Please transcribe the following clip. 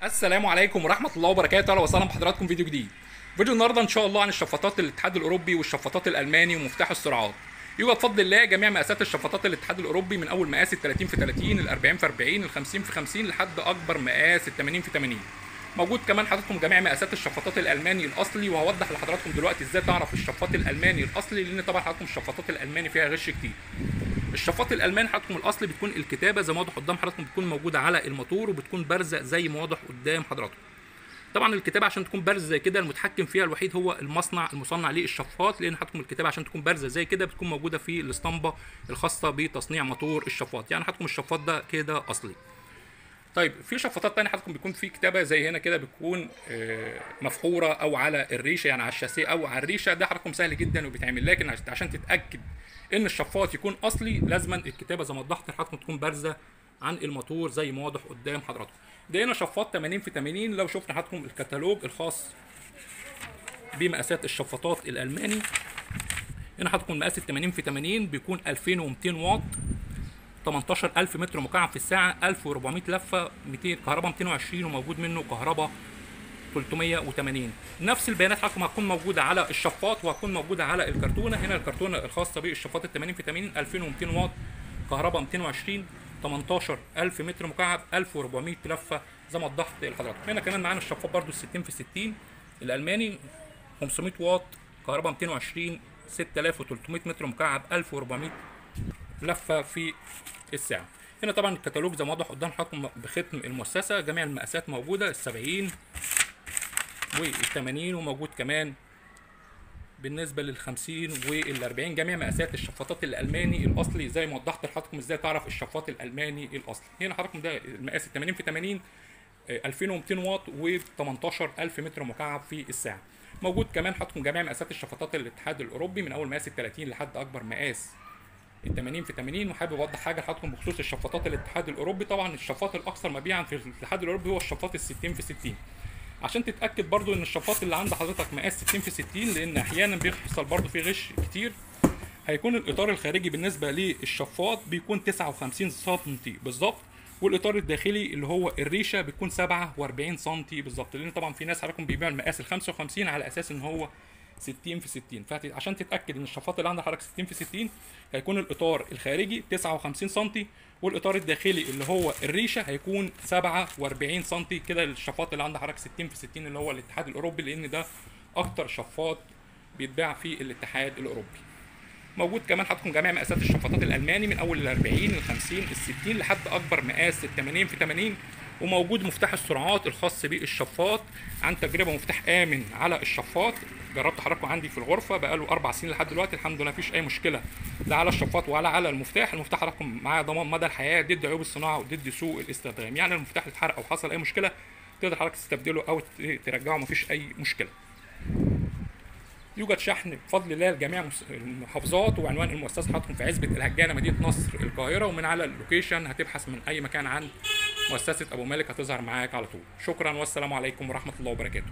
السلام عليكم ورحمة الله وبركاته، اهلا وسهلا بحضراتكم فيديو جديد. فيديو النهارده ان شاء الله عن الشفاطات الاتحاد الاوروبي والشفاطات الالماني ومفتاح السرعات. يوجد بفضل الله جميع مقاسات الشفاطات الاتحاد الاوروبي، من اول مقاس ال 30 في 30 ال 40 في 40 ال 50 في 50 لحد اكبر مقاس ال 80 في 80. موجود كمان حضراتكم جميع مقاسات الشفاطات الالماني الاصلي، وهوضح لحضراتكم دلوقتي ازاي تعرف الشفاط الالماني الاصلي، لان طبعا حضراتكم الشفاطات الالماني فيها غش كتير. الشفاط الالماني حضراتكم الاصلي بتكون الكتابه زي ما واضح قدام حضراتكم، بتكون موجوده على الموتور وبتكون بارزه زي ما واضح قدام حضراتكم. طبعا الكتابه عشان تكون بارزه زي كده المتحكم فيها الوحيد هو المصنع للشفاط، لان حضراتكم الكتابه عشان تكون بارزه زي كده بتكون موجوده في الاسطمبه الخاصه بتصنيع موتور الشفاط، يعني حضراتكم الشفاط ده كده اصلي. طيب في شفاطات تانية حضراتكم بيكون في كتابه زي هنا كده بتكون مفحوره او على الريشه، يعني على الشاسيه او على الريشه، ده حضراتكم سهل جدا وبيتعمل، لكن عشان تتاكد ان الشفاط يكون اصلي لازما الكتابه زي ما وضحت لحضراتكم تكون بارزه عن الموتور زي ما واضح قدام حضراتكم. ده هنا شفاط 80 في 80، لو شفنا حضراتكم الكتالوج الخاص بمقاسات الشفاطات الالماني، هنا حضراتكم مقاس ال 80 في 80 بيكون 2200 واط، 18000 متر مكعب في الساعه، 1400 لفه، 200 كهرباء 220، وموجود منه كهرباء 380. نفس البيانات حضراتكم هتكون موجوده على الشفاط وهتكون موجوده على الكرتونه. هنا الكرتونه الخاصه بالشفاط ال 80 في 80 2200 واط، كهرباء 220، 18000 متر مكعب، 1400 لفه زي ما وضحت لحضراتكم. هنا كمان معانا الشفاط برده ال 60 في 60 الالماني، 500 واط، كهرباء 220، 6300 متر مكعب، 1400 لفه في الساعه. هنا طبعا الكتالوج زي ما واضح قدام حضراتكم بختم المؤسسه، جميع المقاسات موجوده، ال 70 وال 80، وموجود كمان بالنسبه لل 50 وال 40 جميع مقاسات الشفاطات الالماني الاصلي، زي ما وضحت لحضراتكم ازاي تعرف الشفاط الالماني الاصلي. هنا حضراتكم ده المقاس ال 80 في 80 2200 واط و 18000 متر مكعب في الساعه. موجود كمان حضراتكم جميع مقاسات الشفاطات الاتحاد الاوروبي، من اول مقاس ال 30 لحد اكبر مقاس ال 80 في 80. وحابب اوضح حاجه لحضراتكم بخصوص الشفاطات الاتحاد الاوروبي، طبعا الشفاط الاكثر مبيعا في الاتحاد الاوروبي هو الشفاط ال 60 في 60. عشان تتاكد برضو ان الشفاط اللي عند حضرتك مقاس 60 في 60، لان احيانا بيحصل برضو في غش كتير، هيكون الاطار الخارجي بالنسبه للشفاط بيكون 59 سم بالظبط، والاطار الداخلي اللي هو الريشه بيكون 47 سم بالظبط، لان طبعا في ناس حضراتكم بيبيعوا المقاس ال 55 على اساس ان هو 60 في 60. فعشان تتاكد ان الشفاط اللي عند حضرتك 60 في 60 هيكون الاطار الخارجي 59 سم، والاطار الداخلي اللي هو الريشه هيكون 47 سم. كده الشفاط اللي عند حضرتك 60 في 60 اللي هو الاتحاد الاوروبي، لان ده اكتر شفاط بيتباع في الاتحاد الاوروبي. موجود كمان حضراتكم جميع مقاسات الشفاطات الالماني، من اول ال 40 ال 50 ال 60 لحد اكبر مقاس ال 80 في 80. وموجود مفتاح السرعات الخاص بالشفاط، عن تجربه مفتاح امن على الشفاط، جربت حضراتكم عندي في الغرفه بقاله 4 سنين لحد دلوقتي، الحمد لله مفيش اي مشكله لا على الشفاط ولا على المفتاح. المفتاح حضراتكم معاه ضمان مدى الحياه ضد عيوب الصناعه وضد سوء الاستخدام، يعني المفتاح اتحرق او حصل اي مشكله تقدر حضرتك تستبدله او ترجعه، مفيش اي مشكله. يوجد شحن بفضل الله لجميع المحافظات، وعنوان المؤسسه حضراتكم في عزبه الهجانه مدينه نصر القاهره، ومن على اللوكيشن هتبحث من اي مكان عن مؤسسه ابو مالك هتظهر معاك على طول. شكرا والسلام عليكم ورحمه الله وبركاته.